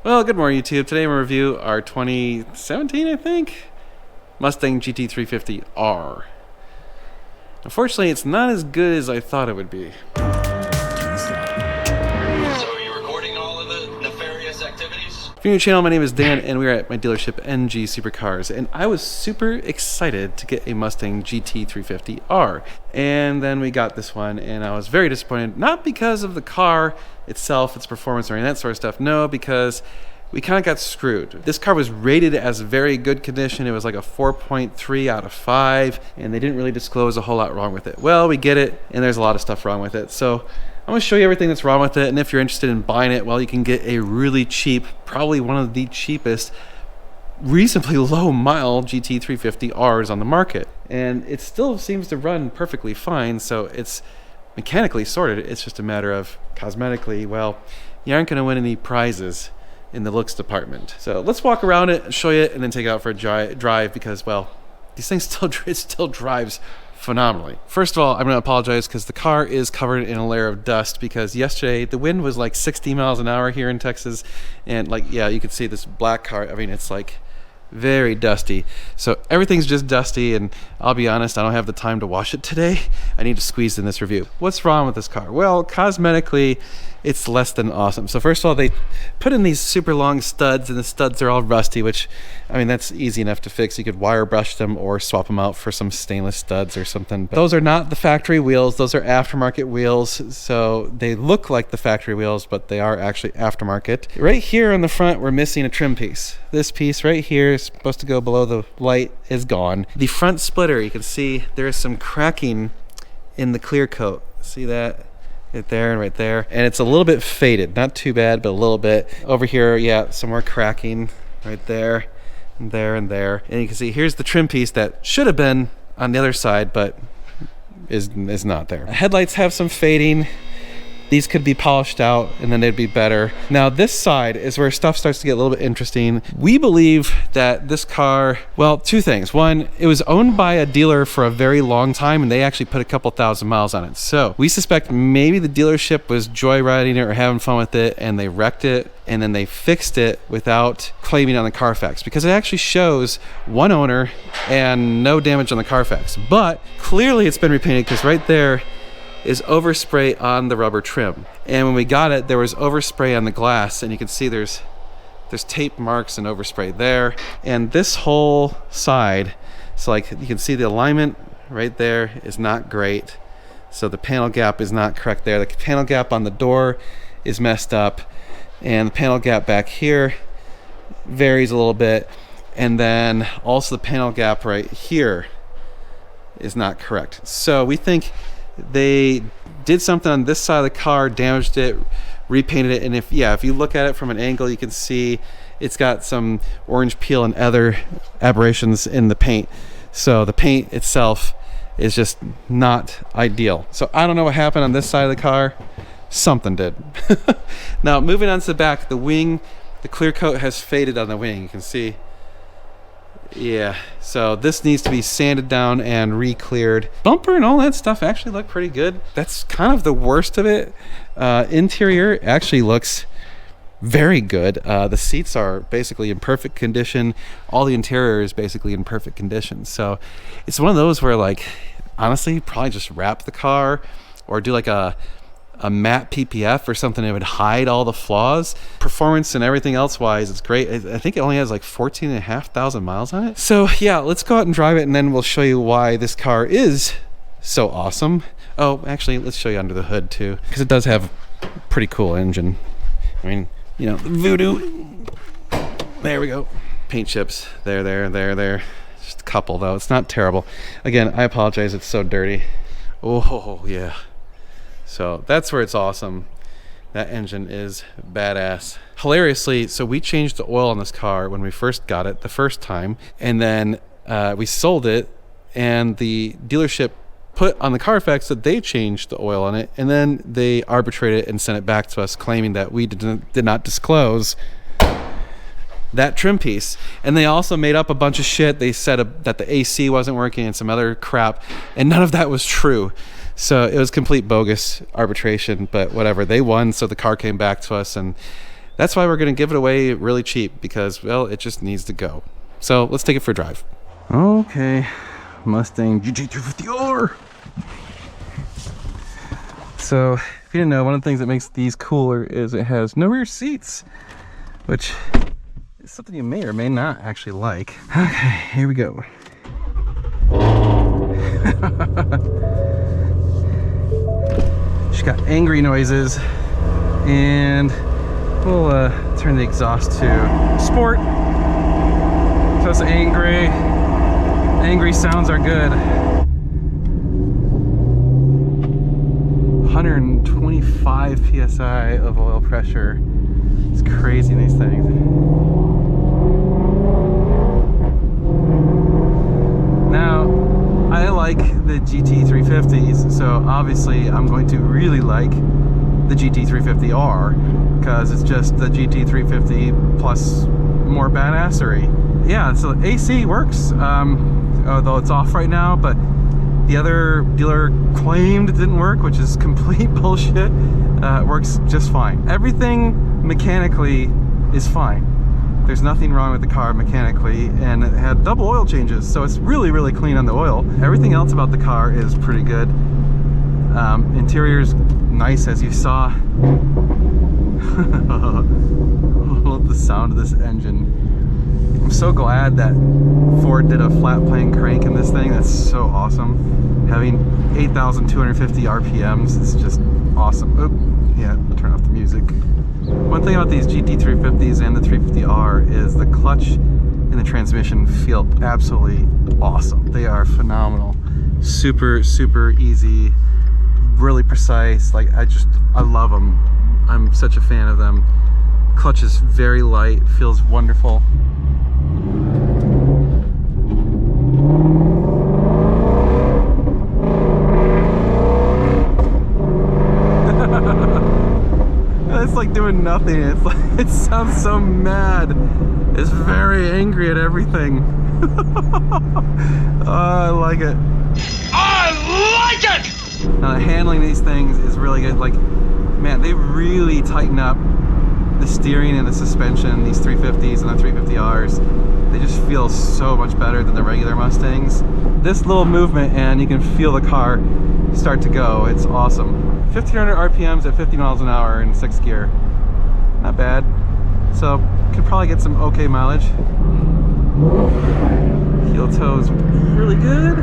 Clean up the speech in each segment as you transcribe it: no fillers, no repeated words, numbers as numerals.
Well, good morning, YouTube. Today we'll review our 2017, I think, Mustang GT350R. Unfortunately, it's not as good as I thought it would be. So are you recording all of the nefarious activities? If you're new channel, my name is Dan, and we're at my dealership, NG Supercars, and I was super excited to get a Mustang GT350R. And then we got this one, and I was very disappointed, not because of the car itself, its performance, or any of that sort of stuff. No, because we kind of got screwed. This car was rated as very good condition. It was like a 4.3 out of 5, and they didn't really disclose a whole lot wrong with it. Well, we get it, and there's a lot of stuff wrong with it. So I'm going to show you everything that's wrong with it, and if you're interested in buying it, well, you can get a really cheap, probably one of the cheapest, reasonably low mile GT350Rs on the market. And it still seems to run perfectly fine, so it's mechanically sorted. It's just a matter of cosmetically, well, you aren't going to win any prizes in the looks department. So let's walk around it, show you it, and then take it out for a drive because, well, these things still drives phenomenally. First of all, I'm going to apologize because the car is covered in a layer of dust because yesterday the wind was like 60 miles an hour here in Texas, and like, yeah, you can see this black car. I mean, it's like very dusty. So everything's just dusty, and I'll be honest, I don't have the time to wash it today. I need to squeeze in this review. What's wrong with this car? Well, cosmetically, it's less than awesome. So first of all, they put in these super long studs, and the studs are all rusty, which, I mean, that's easy enough to fix. You could wire brush them or swap them out for some stainless studs or something. But those are not the factory wheels. Those are aftermarket wheels. So they look like the factory wheels, but they are actually aftermarket. Right here on the front, we're missing a trim piece. This piece right here is supposed to go below the light is gone. The front splitter, you can see there is some cracking in the clear coat. See that? Right there and right there. And it's a little bit faded. Not too bad, but a little bit. Over here, yeah, some more cracking right there and there and there. And you can see here's the trim piece that should have been on the other side, but is not there. Headlights have some fading. These could be polished out and then they'd be better. Now this side is where stuff starts to get a little bit interesting. We believe that this car, well, two things. One, it was owned by a dealer for a very long time and they actually put a couple thousand miles on it. So we suspect maybe the dealership was joyriding it or having fun with it and they wrecked it and then they fixed it without claiming on the Carfax, because it actually shows one owner and no damage on the Carfax. But clearly it's been repainted because right there is overspray on the rubber trim, and when we got it there was overspray on the glass, and you can see there's tape marks and overspray there, and this whole side, so like you can see the alignment right there is not great, so the panel gap is not correct there. The panel gap on the door is messed up, and the panel gap back here varies a little bit, and then also the panel gap right here is not correct. So we think they did something on this side of the car, damaged it, repainted it, and if you look at it from an angle, you can see it's got some orange peel and other aberrations in the paint. So the paint itself is just not ideal. So I don't know what happened on this side of the car. Something did. Now moving on to the back, the wing, the clear coat has faded on the wing. You can see. Yeah, so this needs to be sanded down and re-cleared. Bumper and all that stuff actually look pretty good. That's kind of the worst of it. Interior actually looks very good. The seats are basically in perfect condition. All the interior is basically in perfect condition. So it's one of those where, like, honestly, probably just wrap the car or do like a matte PPF or something that would hide all the flaws. Performance and everything else wise, it's great. I think it only has like 14,500 miles on it. So yeah, let's go out and drive it, and then we'll show you why this car is so awesome. Oh, actually, let's show you under the hood too, because it does have a pretty cool engine. I mean, you know, the Voodoo. There we go. Paint chips. There. Just a couple though. It's not terrible. Again, I apologize. It's so dirty. Oh yeah. So that's where it's awesome. That engine is badass. Hilariously, so we changed the oil on this car when we first got it the first time, and then we sold it, and the dealership put on the Carfax that they changed the oil on it, and then they arbitrated it and sent it back to us claiming that we did not disclose that trim piece. And they also made up a bunch of shit. They said that the AC wasn't working and some other crap, and none of that was true. So it was complete bogus arbitration, but whatever. They won, so the car came back to us, and That's why we're going to give it away really cheap because, well, it just needs to go. So let's take it for a drive. Okay, Mustang GT350R. So if you didn't know, one of the things that makes these cooler is it has no rear seats, which is something you may or may not actually like. Okay, here we go. She's got angry noises, and we'll turn the exhaust to sport. So it's angry. Angry sounds are good. 125 psi of oil pressure. It's crazy in these things. Now, I like the GT350s, so obviously I'm going to really like the GT350R because it's just the GT350 plus more badassery. Yeah, so AC works, although it's off right now, but the other dealer claimed it didn't work, which is complete bullshit. It works just fine. Everything mechanically is fine. There's nothing wrong with the car mechanically, and it had double oil changes, so it's really, really clean on the oil. Everything else about the car is pretty good. Interior's nice, as you saw. I love the sound of this engine. I'm so glad that Ford did a flat plane crank in this thing. That's so awesome. Having 8,250 RPMs is just awesome. Oh, yeah, I'll turn off the music. One thing about these GT350s and the 350R is the clutch and the transmission feel absolutely awesome. They are phenomenal. Super, super easy, really precise. Like, I love them. I'm such a fan of them. Clutch is very light, feels wonderful. It's like doing nothing. It's like, it sounds so mad. It's very angry at everything. Oh, I like it. I like it! Now, handling these things is really good. Like, man, they really tighten up the steering and the suspension, these 350s and the 350Rs. They just feel so much better than the regular Mustangs. This little movement and you can feel the car start to go. It's awesome. 1,500 RPMs at 50 miles an hour in 6th gear. Not bad. So, could probably get some okay mileage. Heel toe's really good.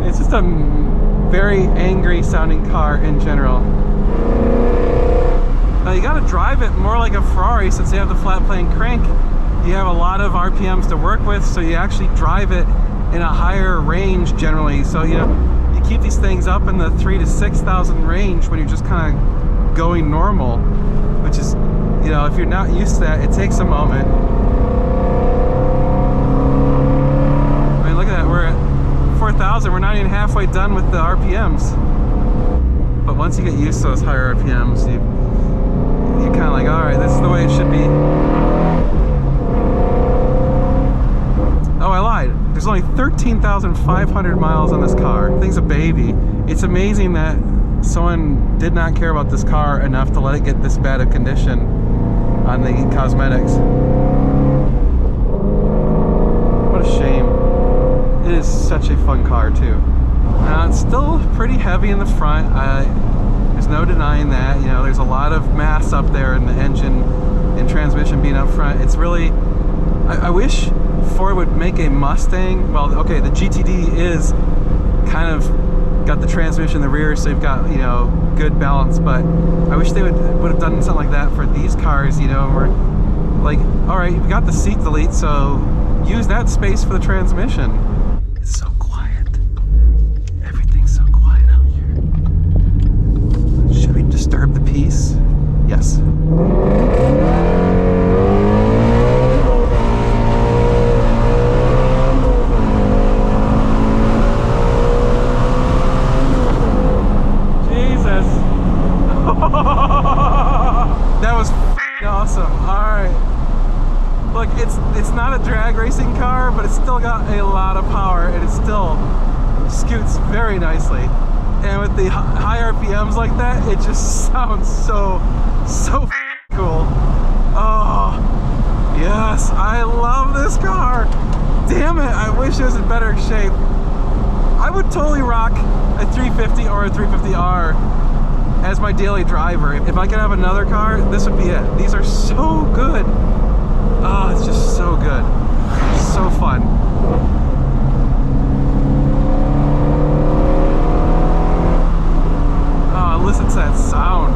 It's just a very angry sounding car in general. Now you gotta drive it more like a Ferrari since they have the flat plane crank. You have a lot of RPMs to work with, so you actually drive it in a higher range generally. So, you know, you keep these things up in the 3,000 to 6,000 range when you're just kind of going normal, which is, you know, if you're not used to that, it takes a moment. I mean, look at that, we're at 4,000, we're not even halfway done with the RPMs. But once you get used to those higher RPMs, you're kind of like, all right, this is the way it should be. Oh, I lied. There's only 13,500 miles on this car. The thing's a baby. It's amazing that someone did not care about this car enough to let it get this bad of condition on the cosmetics. What a shame. It is such a fun car too. Now it's still pretty heavy in the front. There's no denying that. You know, there's a lot of mass up there in the engine and transmission being up front. It's really, I wish Ford would make a Mustang. Well, okay, the GTD is kind of got the transmission in the rear, so you've got, you know, good balance, but I wish they would have done something like that for these cars, you know, where, like, all right, you've got the seat delete, so use that space for the transmission. It's so quiet. Everything's so quiet out here. Should we disturb the peace? Yes. That was awesome. All right, drag racing car, but it's still got a lot of power and it still scoots very nicely. And with the high RPMs like that, it just sounds so cool. Oh, yes, I love this car. Damn it, I wish it was in better shape. I would totally rock a 350 or a 350R as my daily driver. If I could have another car, this would be it. These are so good. Oh, it's just so good. So fun. Oh, listen to that sound.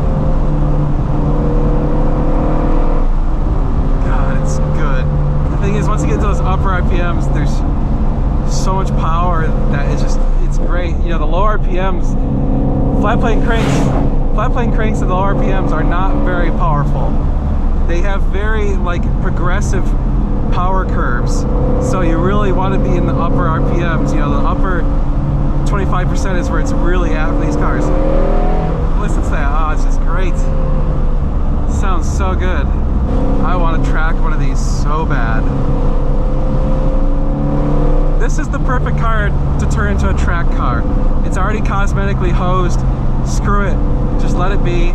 God, it's good. The thing is, once you get to those upper RPMs, there's so much power that it's great. You know, the low RPMs, flat plane cranks at the low RPMs are not very powerful. They have very like progressive power curves, so you really want to be in the upper RPMs. You know, the upper 25% is where it's really at for these cars. Listen to that. Oh, it's just great. It sounds so good. I want to track one of these so bad. This is the perfect car to turn into a track car. It's already cosmetically hosed. Screw it. Just let it be.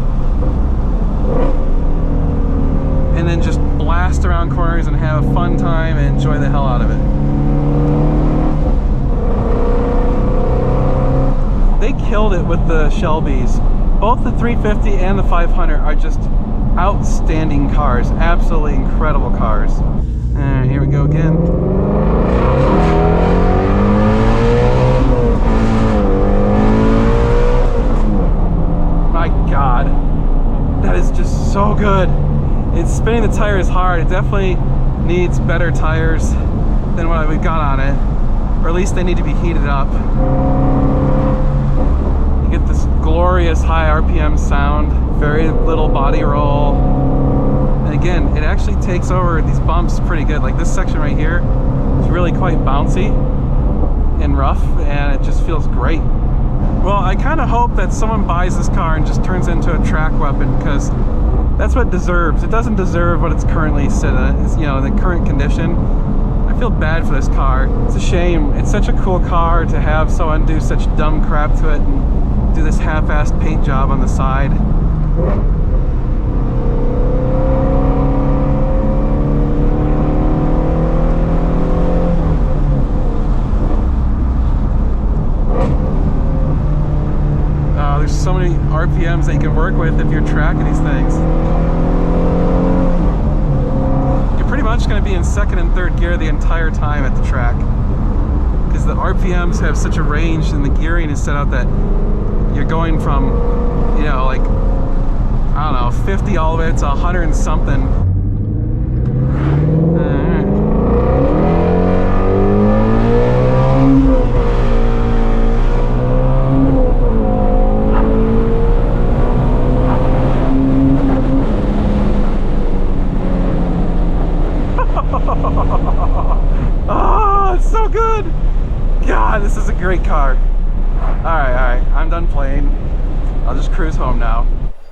And then just blast around corners and have a fun time and enjoy the hell out of it. They killed it with the Shelbys. Both the 350 and the 500 are just outstanding cars. Absolutely incredible cars. And here we go again. My God, that is just so good. It's spinning the tires hard. It definitely needs better tires than what we've got on it, or at least they need to be heated up. You get this glorious high RPM sound, very little body roll, and again, it actually takes over these bumps pretty good. Like this section right here is really quite bouncy and rough, and it just feels great. Well, I kind of hope that someone buys this car and just turns it into a track weapon, because that's what it deserves. It doesn't deserve what it's currently sitting in. It's, you know, in the current condition. I feel bad for this car. It's a shame. It's such a cool car to have someone do such dumb crap to it and do this half-assed paint job on the side. There's so many RPMs that you can work with if you're tracking these things. You're pretty much going to be in second and third gear the entire time at the track, because the RPMs have such a range and the gearing is set out that you're going from, you know, like, I don't know, 50 all the way to 100 and something. Oh, it's so good. God, this is a great car. All right, I'm done playing. I'll just cruise home now.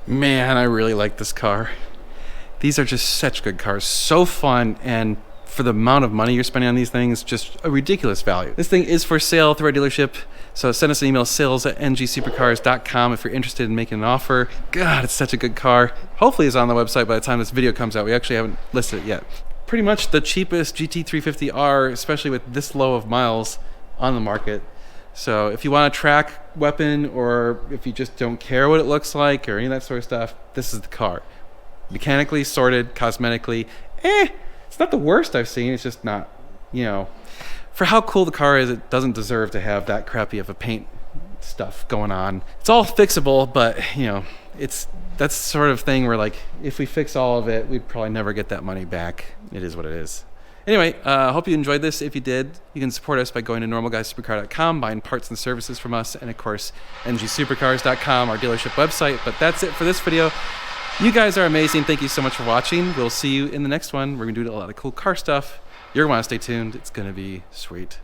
Man, I really like this car. These are just such good cars, so fun, and for the amount of money you're spending on these things, just a ridiculous value. This thing is for sale through our dealership, so send us an email, sales@ngsupercars.com if you're interested in making an offer. God, it's such a good car. Hopefully it's on the website by the time this video comes out. We actually haven't listed it yet. Pretty much the cheapest GT350R, especially with this low of miles on the market. So if you want a track weapon, or if you just don't care what it looks like or any of that sort of stuff, this is the car. Mechanically sorted, cosmetically, it's not the worst I've seen. It's just not, you know, for how cool the car is, it doesn't deserve to have that crappy of a paint stuff going on. It's all fixable, but you know, that's the sort of thing where, like, if we fix all of it, we'd probably never get that money back. It is what it is. Anyway, I hope you enjoyed this. If you did, you can support us by going to normalguysupercar.com, buying parts and services from us, and of course, ngsupercars.com, our dealership website. But that's it for this video. You guys are amazing. Thank you so much for watching. We'll see you in the next one. We're going to do a lot of cool car stuff. You're going to want to stay tuned. It's going to be sweet.